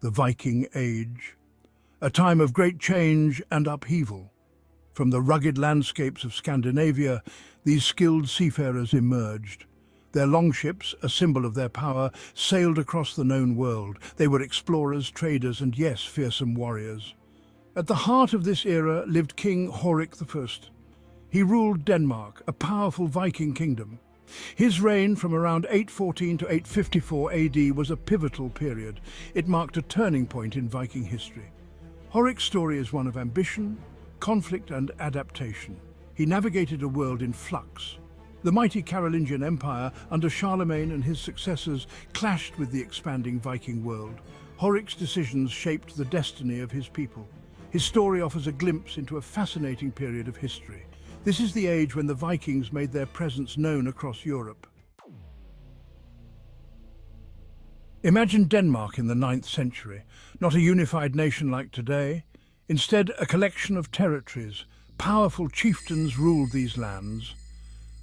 the Viking Age, a time of great change and upheaval. From the rugged landscapes of Scandinavia, these skilled seafarers emerged. Their longships, a symbol of their power, sailed across the known world. They were explorers, traders, and yes, fearsome warriors. At the heart of this era lived King Horik I. He ruled Denmark, a powerful Viking kingdom. His reign from around 814 to 854 AD was a pivotal period. It marked a turning point in Viking history. Horik's story is one of ambition, conflict, and adaptation. He navigated a world in flux. The mighty Carolingian Empire, under Charlemagne and his successors, clashed with the expanding Viking world. Horik's decisions shaped the destiny of his people. His story offers a glimpse into a fascinating period of history. This is the age when the Vikings made their presence known across Europe. Imagine Denmark in the 9th century, not a unified nation like today. Instead, a collection of territories. Powerful chieftains ruled these lands.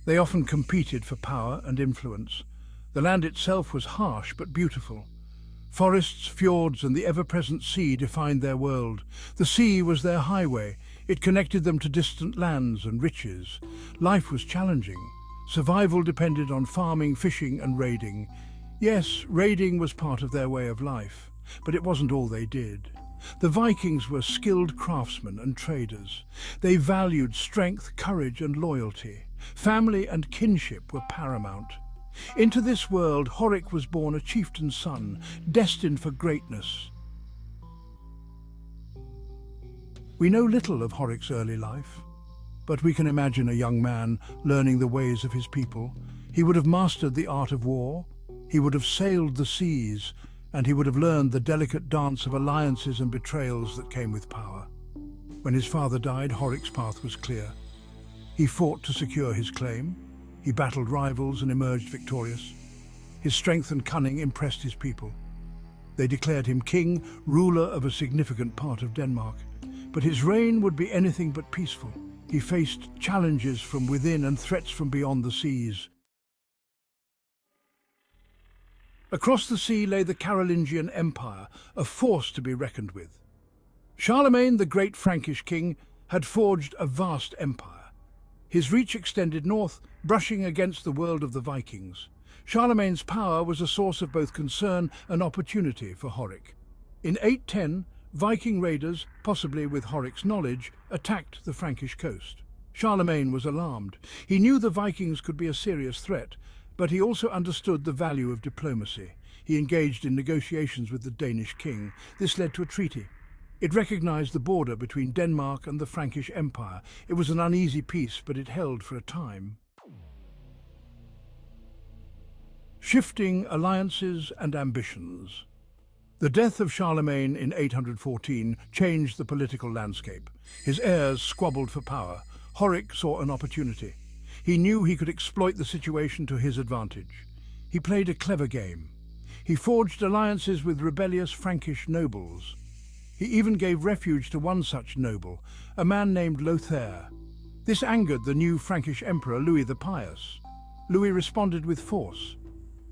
They often competed for power and influence. The land itself was harsh but beautiful. Forests, fjords, and the ever-present sea defined their world. The sea was their highway. It connected them to distant lands and riches. Life was challenging. Survival depended on farming, fishing, and raiding. Yes, raiding was part of their way of life, but it wasn't all they did. The Vikings were skilled craftsmen and traders. They valued strength, courage, and loyalty. Family and kinship were paramount. Into this world, Horik was born a chieftain's son, destined for greatness. We know little of Horik's early life, but we can imagine a young man learning the ways of his people. He would have mastered the art of war, he would have sailed the seas, and he would have learned the delicate dance of alliances and betrayals that came with power. When his father died, Horik's path was clear. He fought to secure his claim. He battled rivals and emerged victorious. His strength and cunning impressed his people. They declared him king, ruler of a significant part of Denmark. But his reign would be anything but peaceful. He faced challenges from within and threats from beyond the seas. Across the sea lay the Carolingian Empire, a force to be reckoned with. Charlemagne, the great Frankish king, had forged a vast empire. His reach extended north, brushing against the world of the Vikings. Charlemagne's power was a source of both concern and opportunity for Horik. In 810, Viking raiders, possibly with Horik's knowledge, attacked the Frankish coast. Charlemagne was alarmed. He knew the Vikings could be a serious threat, but he also understood the value of diplomacy. He engaged in negotiations with the Danish king. This led to a treaty. It recognized the border between Denmark and the Frankish Empire. It was an uneasy peace, but it held for a time. Shifting alliances and ambitions. The death of Charlemagne in 814 changed the political landscape. His heirs squabbled for power. Horik saw an opportunity. He knew he could exploit the situation to his advantage. He played a clever game. He forged alliances with rebellious Frankish nobles. He even gave refuge to one such noble, a man named Lothair. This angered the new Frankish emperor Louis the Pious. Louis responded with force.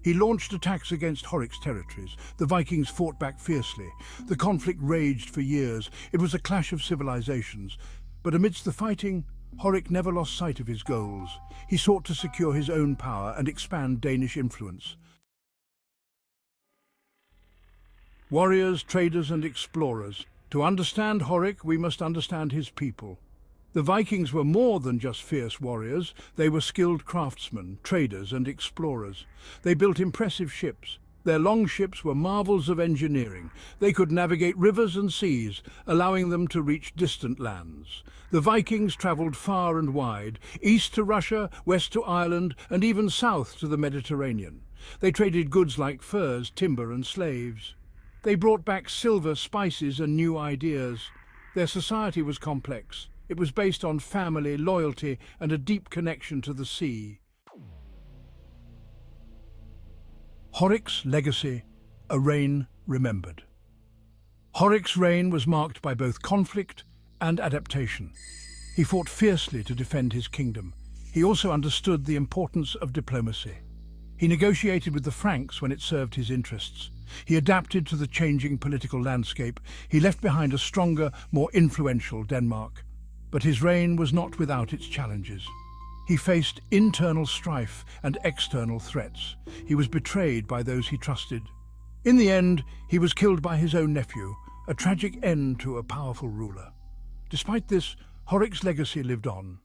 He launched attacks against Horik's territories. The Vikings fought back fiercely. The conflict raged for years. It was a clash of civilizations. But amidst the fighting, Horik never lost sight of his goals. He sought to secure his own power and expand Danish influence. Warriors, traders, and explorers. To understand Horik, we must understand his people. The Vikings were more than just fierce warriors. They were skilled craftsmen, traders, and explorers. They built impressive ships. Their longships were marvels of engineering. They could navigate rivers and seas, allowing them to reach distant lands. The Vikings traveled far and wide, east to Russia, west to Ireland, and even south to the Mediterranean. They traded goods like furs, timber, and slaves. They brought back silver, spices, and new ideas. Their society was complex. It was based on family, loyalty, and a deep connection to the sea. Horik's legacy, a reign remembered. Horik's reign was marked by both conflict and adaptation. He fought fiercely to defend his kingdom. He also understood the importance of diplomacy. He negotiated with the Franks when it served his interests. He adapted to the changing political landscape. He left behind a stronger, more influential Denmark. But his reign was not without its challenges. He faced internal strife and external threats. He was betrayed by those he trusted. In the end, he was killed by his own nephew, a tragic end to a powerful ruler. Despite this, Horik's legacy lived on.